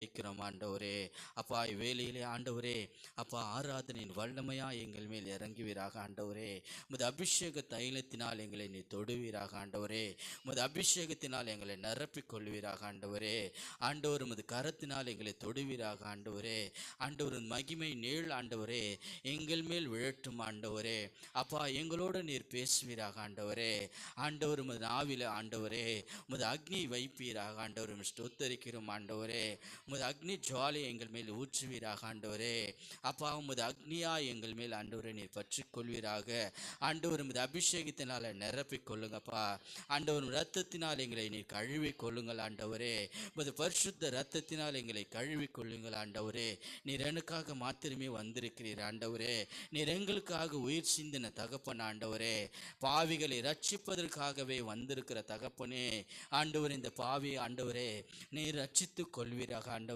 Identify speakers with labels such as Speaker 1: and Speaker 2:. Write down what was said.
Speaker 1: இருக்கிறோம் ஆண்டவரே. அப்பா வேலையிலே ஆண்டவரே, அப்பா ஆராதனையின் வல்லமையா எங்கள் மேல் இறங்குவீராக ஆண்டவரே. உமது அபிஷேக தைலத்தினால் எங்களை நீ தொடுவீராக ஆண்டவரே. உமது அபிஷேகத்தினால் எங்களை நிரப்பிக் கொள்வீராக ஆண்டவரே. ஆண்டவர் உமது கரத்தினால் எங்களை தொடுவீராக ஆண்டவரே. ஆண்டவர் மகிமை நேள் ஆண்டவரே எங்கள் மேல் விழட்டும் ஆண்டவரே. அப்பா எங்களோடு நீர் பேசுவீராக ஆண்டவரே. ஆண்டவர் உமது நாவில ஆண்டவரே உமது அக்னி வைப்பீராக ஆண்டவர். ஸ்தோத்தரிக்கிறோம் ஆண்டவரே. உமது அக்னி ஜுவாலை எங்கள் மேல் ஊற்றுவீராக ஆண்டவரே. அப்பா உமது அக்னியா எங்கள் மேல் ஆண்டவரை நீர் பற்றி கொள்வீராக ஆண்டவர். உமது அபிஷேகத்தினால் நிரப்பிக் கொள்ளுங்கப்பா ஆண்டவர். இரத்தத்தினால் எங்களை நீர் கழுவி கொள்ளுங்கள் ஆண்டவரே. உமது பரிசுத்த இரத்தத்தினால் எங்களை கழுவி கொள்ளுங்கள் ஆண்டவரே. நீர் எனக்காக மாத்திரமே வந்திருக்கிறீர் ஆண்டவரே. நீர் எங்களுக்காக உயிர் சிந்தின தகப்பன் ஆண்டவரே. பாவிகளை ரட்சிப்பதற்காகவே வந்திருக்கிற தகப்பனே ஆண்டவர். இந்த பாவி ஆண்டவரே நீர் ரட்சித்து கொள்வீராக